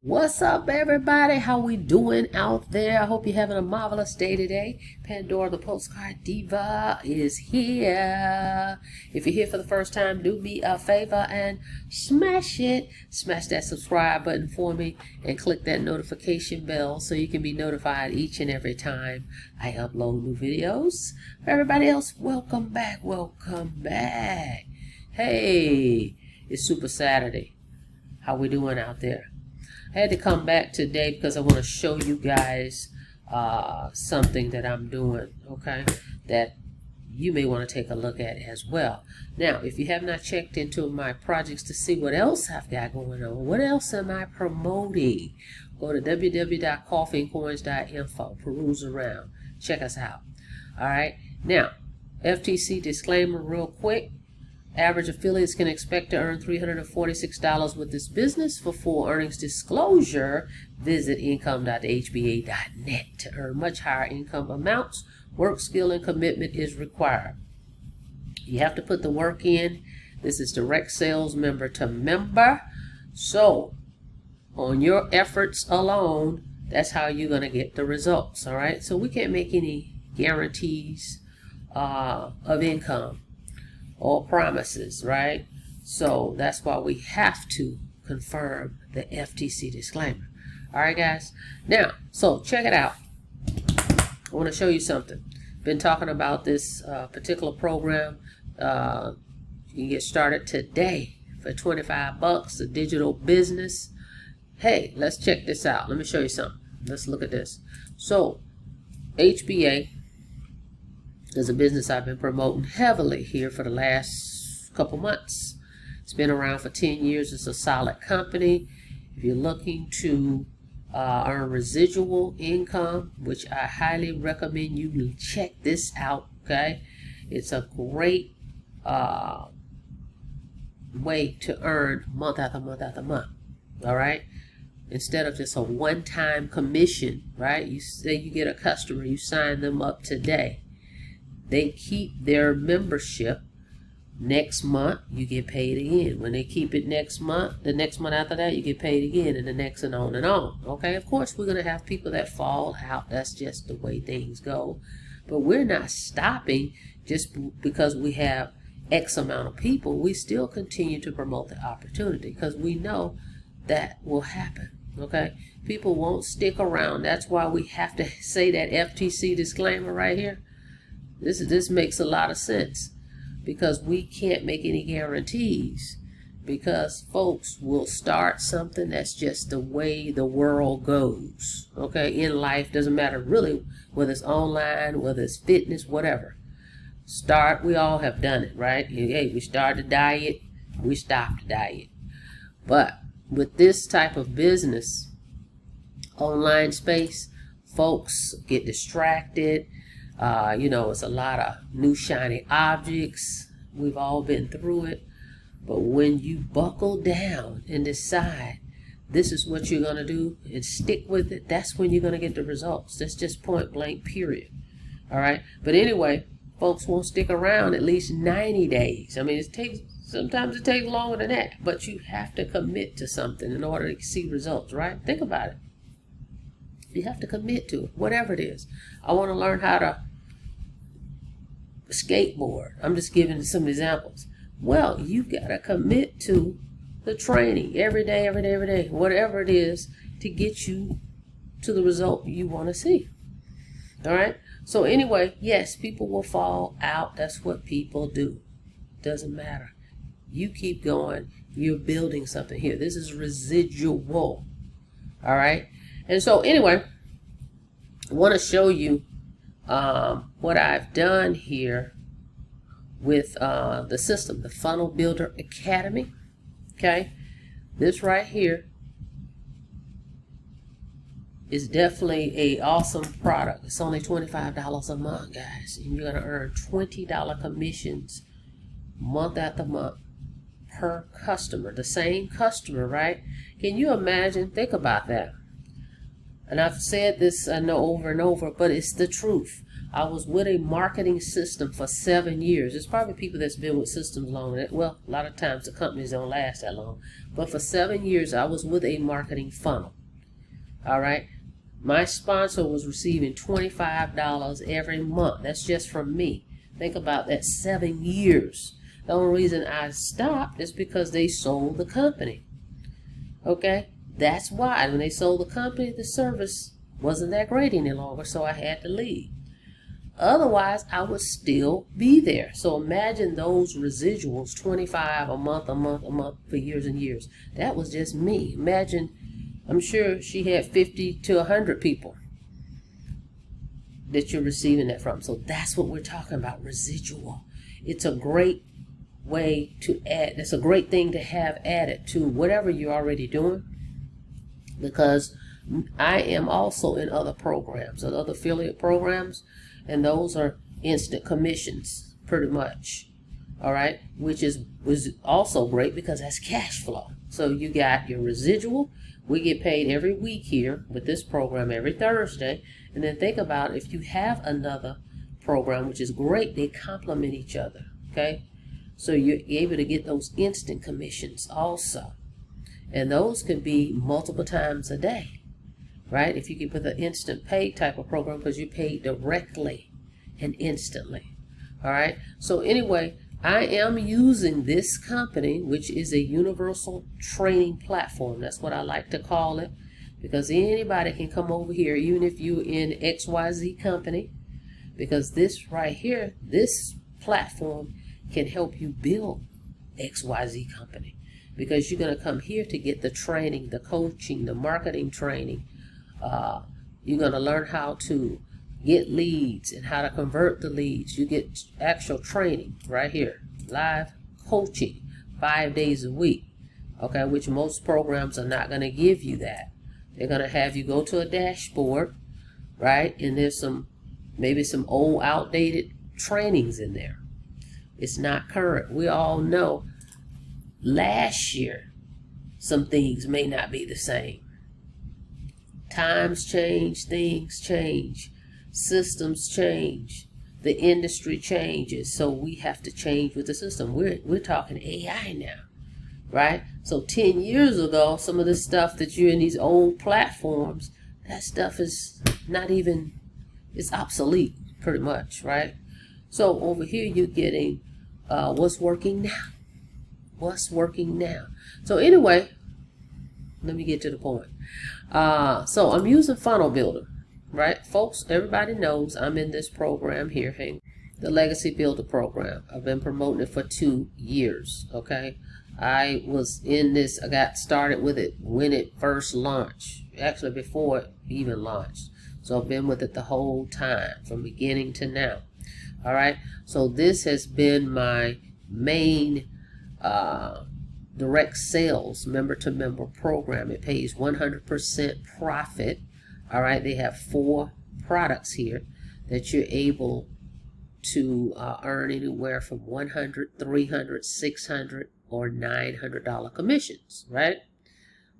What's up, everybody? How we doing out there? I hope you're having a marvelous day today. Pandora the Postcard Diva is here. If you're here for the first time, do me a favor and smash it. Smash that subscribe button for me and click that notification bell so you can be notified each and every time I upload new videos. For everybody else, welcome back. Welcome back. Hey, it's Super Saturday. How we doing out there? I had to come back today because I want to show you guys something that I'm doing, okay, that you may want to take a look at as well. Now, if you have not checked into my projects to see what else I've got going on, what else am I promoting, go to www.coffeeandcoins.info, peruse around, check us out. All right, now, FTC disclaimer real quick. Average affiliates can expect to earn $346 with this business. For full earnings disclosure, visit income.hba.net. To earn much higher income amounts, work, skill, and commitment is required. You have to put the work in. This is direct sales, member to member. So, on your efforts alone, that's how you're going to get the results. All right? So, we can't make any guarantees of income or promises, right? So that's why we have to confirm the FTC disclaimer. All right, guys. Now, so check it out. I want to show you something. Been talking about this particular program. You can get started today for 25 bucks, a digital business. Hey, let's check this out. Let me show you something. Let's look at this. So, HBA is a business I've been promoting heavily here for the last couple months. It's been around for 10 years. It's a solid company. If you're looking to earn residual income, which I highly recommend you check this out, okay? It's a great way to earn month after month after month, all right? Instead of just a one-time commission, right? You say you get a customer, you sign them up today. They keep their membership. Next month, you get paid again. When they keep it next month, the next month after that, you get paid again, and the next and on and on. Okay, of course, we're going to have people that fall out. That's just the way things go. But we're not stopping just because we have X amount of people. We still continue to promote the opportunity because we know that will happen. Okay, people won't stick around. That's why we have to say that FTC disclaimer right here. This makes a lot of sense because we can't make any guarantees because folks will start something. That's just the way the world goes. Okay, in life, doesn't matter really whether it's online, whether it's fitness, whatever. We all have done it, right? Hey, we started a diet, we stopped the diet. But with this type of business, online space, folks get distracted. It's a lot of new shiny objects. We've all been through it. But when you buckle down and decide this is what you're going to do and stick with it, that's when you're going to get the results. That's just point blank, period. All right. But anyway, folks won't stick around at least 90 days. I mean, sometimes it takes longer than that. But you have to commit to something in order to see results, right? Think about it. You have to commit to it, whatever it is. I want to learn how to skateboard. I'm just giving some examples. Well, you've got to commit to the training every day, whatever it is to get you to the result you want to see. All right? So anyway, yes, people will fall out. That's what people do. Doesn't matter. You keep going. You're building something here. This is residual. All right? And so anyway, I want to show you what I've done here with the system, the Funnel Builder Academy. Okay, this right here is definitely a awesome product. It's only $25 a month, guys, and you're going to earn $20 commissions month after month per customer. The same customer, right? Can you imagine? Think about that. And I've said this, I know, over and over, but it's the truth. I was with a marketing system for 7 years. There's probably people that's been with systems longer. Well, a lot of times the companies don't last that long. But for 7 years, I was with a marketing funnel. All right. My sponsor was receiving $25 every month. That's just from me. Think about that, 7 years. The only reason I stopped is because they sold the company. Okay. That's why when they sold the company, the service wasn't that great any longer, so I had to leave. Otherwise, I would still be there. So imagine those residuals, 25 a month for years and years. That was just me. Imagine, I'm sure she had 50 to 100 people that you're receiving that from. So that's what we're talking about, residual. It's a great way to add. It's a great thing to have added to whatever you're already doing, because I am also in other programs, other affiliate programs, and those are instant commissions, pretty much. All right, which was also great because that's cash flow. So you got your residual. We get paid every week here with this program every Thursday. And then think about if you have another program, which is great, they complement each other. Okay, so you're able to get those instant commissions also. And those can be multiple times a day. Right? If you get with an instant pay type of program, because you pay directly and instantly. All right. So anyway, I am using this company, which is a universal training platform. That's what I like to call it, because anybody can come over here, even if you're in XYZ company, because this right here, this platform can help you build XYZ company, because you're going to come here to get the training, the coaching, the marketing training. You're going to learn how to get leads and how to convert the leads. You get actual training right here, live coaching 5 days a week, okay, which most programs are not going to give you that. They're going to have you go to a dashboard, right, and there's maybe some old outdated trainings in there. It's not current. We all know last year some things may not be the same. Times change, things change, systems change, the industry changes, so we have to change with the system. We're talking AI now, right? So 10 years ago, some of the stuff that you're in these old platforms, that stuff is not even, it's obsolete pretty much, right? So over here you're getting what's working now. What's working now. So anyway, let me get to the point. So I'm using Funnel Builder, right? Folks, everybody knows I'm in this program here, the Legacy Builder program. I've been promoting it for 2 years, okay? I was in this, I got started with it when it first launched, actually before it even launched. So I've been with it the whole time, from beginning to now. All right, so this has been my main direct sales member-to-member program. It pays 100% profit. All right, they have 4 products here that you're able to earn anywhere from $100, $300, $600, or $900 commissions, right?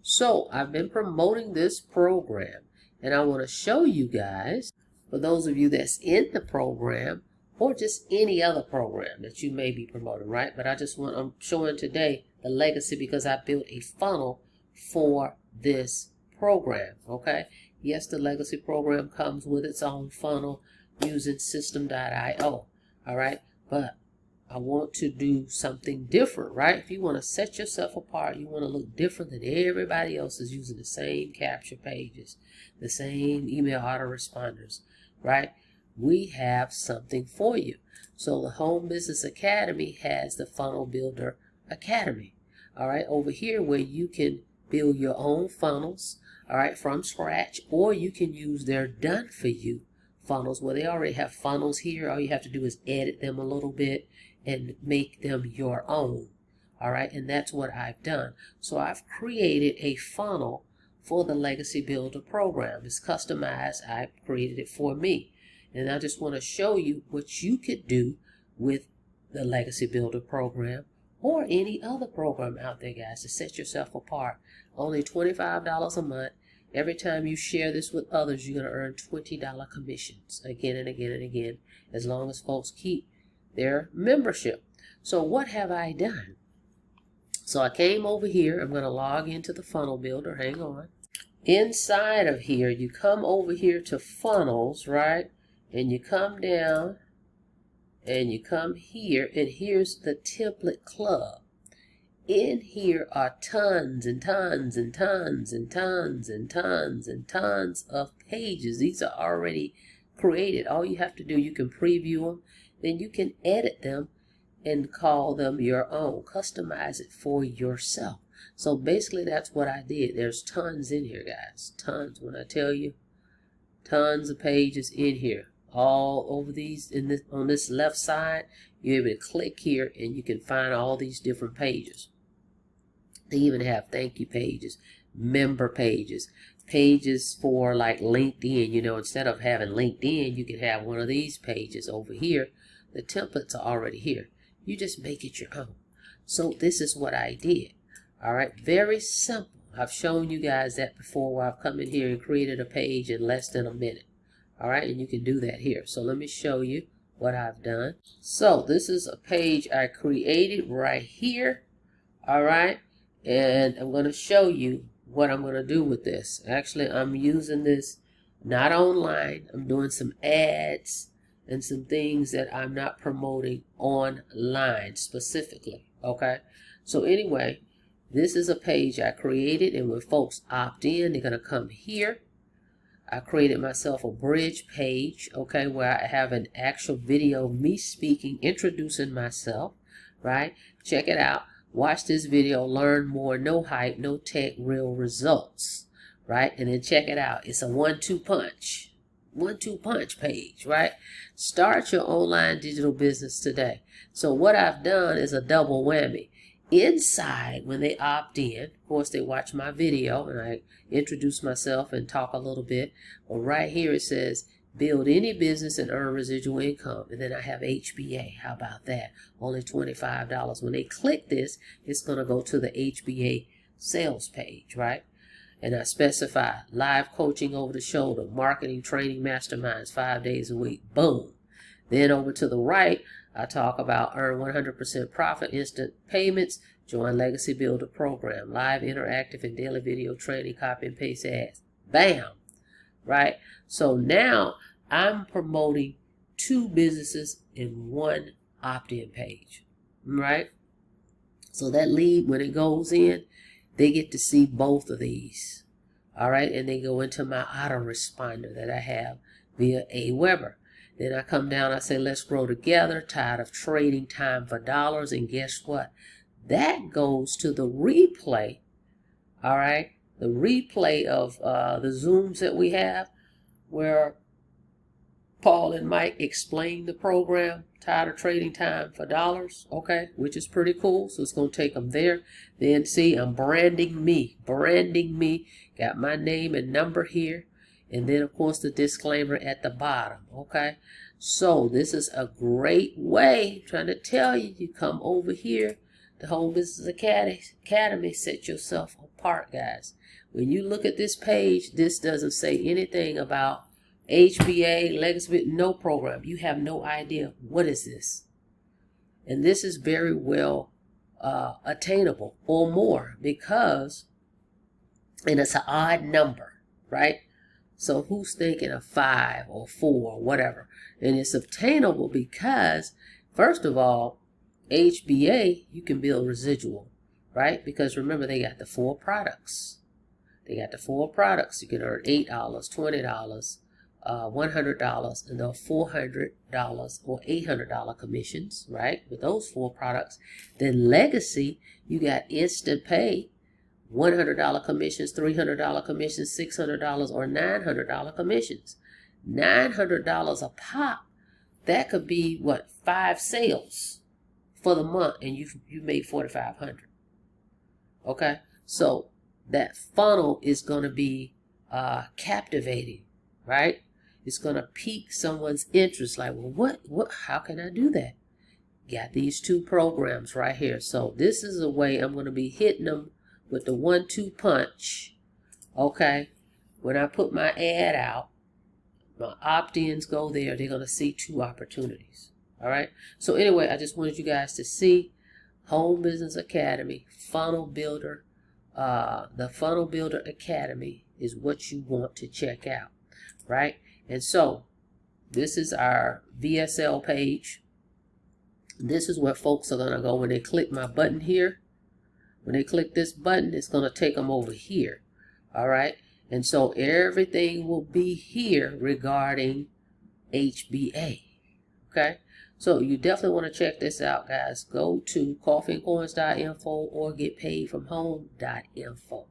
So I've been promoting this program, and I want to show you guys, for those of you that's in the program, or just any other program that you may be promoting, right? But I'm showing today the Legacy because I built a funnel for this program, okay? Yes, the Legacy program comes with its own funnel using system.io, all right? But I want to do something different, right? If you want to set yourself apart, you want to look different than everybody else is using the same capture pages, the same email autoresponders, right? We have something for you. So the Home Business Academy has the Funnel Builder Academy. All right, over here where you can build your own funnels, all right, from scratch, or you can use their done for you funnels where they already have funnels here. All you have to do is edit them a little bit and make them your own. All right, and that's what I've done. So I've created a funnel for the Legacy Builder program. It's customized. I created it for me. And I just want to show you what you could do with the Legacy Builder program or any other program out there, guys, to set yourself apart. Only $25 a month, Every time you share this with others, you're going to earn $20 commissions again and again and again, as long as folks keep their membership. So what have I done? So I came over here. I'm going to log into the funnel builder. Hang on. Inside of here, you come over here to funnels, right? And you come down and you come here, and here's the template club. In here are tons and tons and tons and tons and tons and tons of pages. These are already created. All you have to do, you can preview them, then you can edit them and call them your own. Customize it for yourself. So basically that's what I did. There's tons in here, guys. Tons. When I tell you, tons of pages in here. All over these, on this left side, you're able to click here and you can find all these different pages. They even have thank you pages, member pages, pages for like LinkedIn. You know, instead of having LinkedIn, you can have one of these pages over here. The templates are already here. You just make it your own. So this is what I did. All right, very simple. I've shown you guys that before, where I've come in here and created a page in less than a minute. All right, and you can do that here. So let me show you what I've done. So this is a page I created right here. All right, and I'm going to show you what I'm going to do with this. Actually, I'm using this not online. I'm doing some ads and some things that I'm not promoting online specifically. Okay, so anyway, this is a page I created, and when folks opt in, they're going to come here. I created myself a bridge page, okay, where I have an actual video of me speaking, introducing myself, right? Check it out. Watch this video, learn more, no hype, no tech, real results, right? And then check it out. It's a 1-2 punch. 1-2 punch page, right? Start your online digital business today. So what I've done is a double whammy. Inside, when they opt in, of course, they watch my video and I introduce myself and talk a little bit. But right here it says, build any business and earn residual income. And then I have HBA. How about that? Only $25. When they click this, it's going to go to the HBA sales page, right? And I specify live coaching over the shoulder, marketing, training, masterminds, 5 days a week. Boom. Then over to the right, I talk about earn 100% profit, instant payments, join Legacy Builder program, live, interactive, and daily video training, copy and paste ads. Bam! Right? So now I'm promoting 2 businesses in 1 opt-in page. Right? So that lead, when it goes in, they get to see both of these. All right? And they go into my autoresponder that I have via Aweber. Then I come down, I say, let's grow together, tired of trading time for dollars. And guess what? That goes to the replay, all right? The replay of the Zooms that we have, where Paul and Mike explain the program, tired of trading time for dollars, okay? Which is pretty cool, so it's going to take them there. Then see, I'm branding me, got my name and number here. And then, of course, the disclaimer at the bottom, okay? So this is a great way, I'm trying to tell you, you come over here, the Home Business Academy, set yourself apart, guys. When you look at this page, this doesn't say anything about HBA, Legacy, no program. You have no idea what is this. And this is very well attainable or more because, and it's an odd number, right? So who's thinking of 5 or 4 or whatever? And it's obtainable because, first of all, HBA, you can build residual, right? Because remember, they got the 4 products. You can earn $8, $20, $100, and the $400 or $800 commissions, right? With those 4 products. Then Legacy, you got instant pay. $100 commissions, $300 commissions, $600 or $900 commissions. $900 a pop. That could be what, 5 sales for the month, and you made $4,500. Okay, so that funnel is going to be captivating, right? It's going to pique someone's interest. Like, well, what? How can I do that? Got these 2 programs right here. So this is a way I'm going to be hitting them with the 1-2 punch, okay, when I put my ad out, my opt-ins go there, they're going to see 2 opportunities. All right. So anyway, I just wanted you guys to see Home Business Academy, Funnel Builder. The Funnel Builder Academy is what you want to check out. Right. And so this is our VSL page. This is where folks are going to go when they click my button here. When they click this button, it's going to take them over here. All right. And so everything will be here regarding HBA. Okay. So you definitely want to check this out, guys. Go to coffeeandcoins.info or getpaidfromhome.info.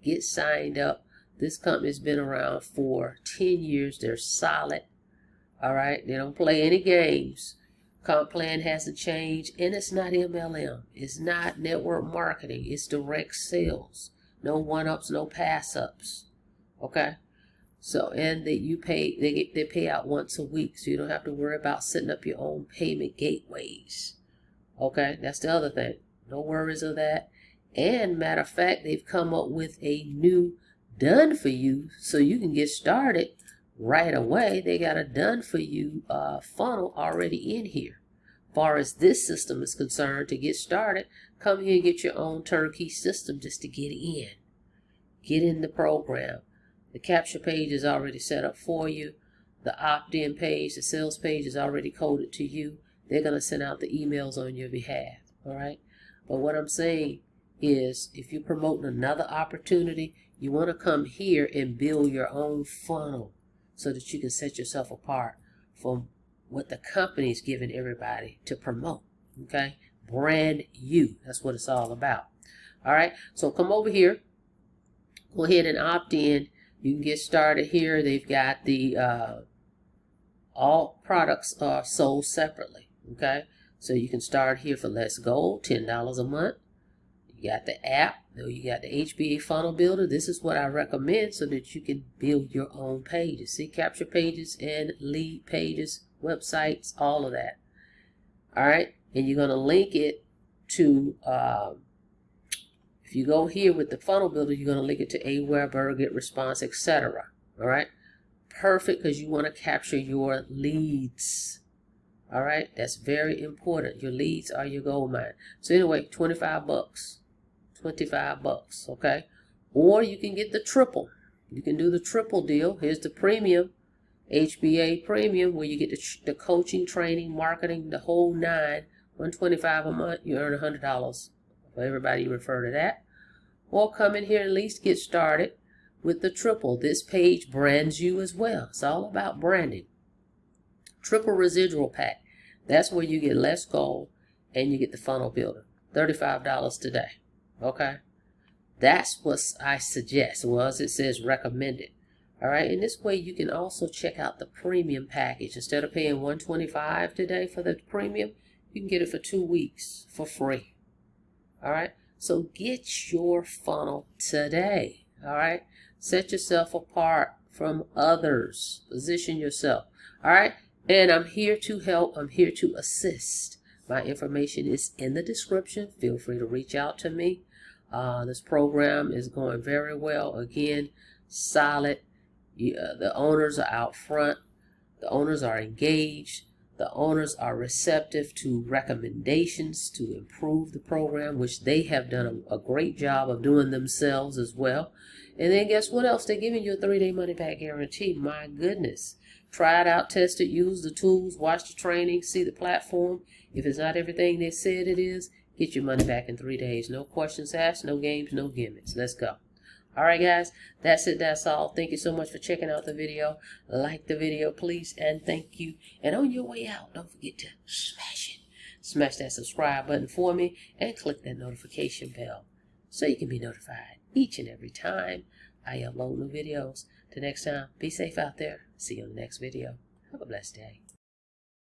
Get signed up. This company's been around for 10 years. They're solid. All right. They don't play any games. Comp plan hasn't changed, and it's not MLM. It's not network marketing. It's direct sales. No one-ups, no pass-ups. Okay. So, and that you pay, they pay out once a week, so you don't have to worry about setting up your own payment gateways. Okay, that's the other thing. No worries of that. And matter of fact, they've come up with a new done for you, so you can get started right away. They got a done for you funnel already in here. As far as this system is concerned, to get started, come here and get your own turnkey system just to get in. Get in the program. The capture page is already set up for you. The opt-in page, the sales page is already coded to you. They're going to send out the emails on your behalf. All right. But what I'm saying is, if you're promoting another opportunity, you want to come here and build your own funnel so that you can set yourself apart from what the company's giving everybody to promote. Okay. Brand you. That's what it's all about. All right. So come over here. Go ahead and opt in. You can get started here. They've got the all products are sold separately. Okay, so you can start here for Let's Go, $10 a month. You got the app. You got the HBA Funnel Builder. This is what I recommend so that you can build your own pages. See, capture pages and lead pages, websites, all of that. All right, and you're going to link it to. If you go here with the funnel builder, you're going to link it to Aweber, Get Response, etc. All right. Perfect, because you want to capture your leads. All right. That's very important. Your leads are your gold mine. So anyway, 25 bucks. 25 bucks. Okay. Or you can get the triple. You can do the triple deal. Here's the premium, HBA premium, where you get the coaching, training, marketing, the whole 9. $125 a month. You earn $100. For everybody, you refer to that. Or come in here and at least get started with the triple. This page brands you as well. It's all about branding. Triple residual pack. That's where you get Let's Go and you get the funnel builder. $35 today. Okay. That's what I suggest. Well, as it says, recommended. All right. In this way, you can also check out the premium package. Instead of paying $125 today for the premium, you can get it for 2 weeks for free. All right. So get your funnel today. All right. Set yourself apart from others. Position yourself. All right. And I'm here to help. I'm here to assist. My information is in the description. Feel free to reach out to me. This program is going very well. Again, solid. The owners are out front. The owners are engaged. The owners are receptive to recommendations to improve the program, which they have done a great job of doing themselves as well. And then guess what else? They're giving you a 3-day money-back guarantee. My goodness. Try it out, test it, use the tools, watch the training, see the platform. If it's not everything they said it is, get your money back in 3 days. No questions asked, no games, no gimmicks. Let's go. All right, guys, that's it. That's all. Thank you so much for checking out the video. Like the video, please, and thank you. And on your way out, don't forget to smash it. Smash that subscribe button for me and click that notification bell so you can be notified each and every time I upload new videos. Till next time, be safe out there. See you on the next video. Have a blessed day.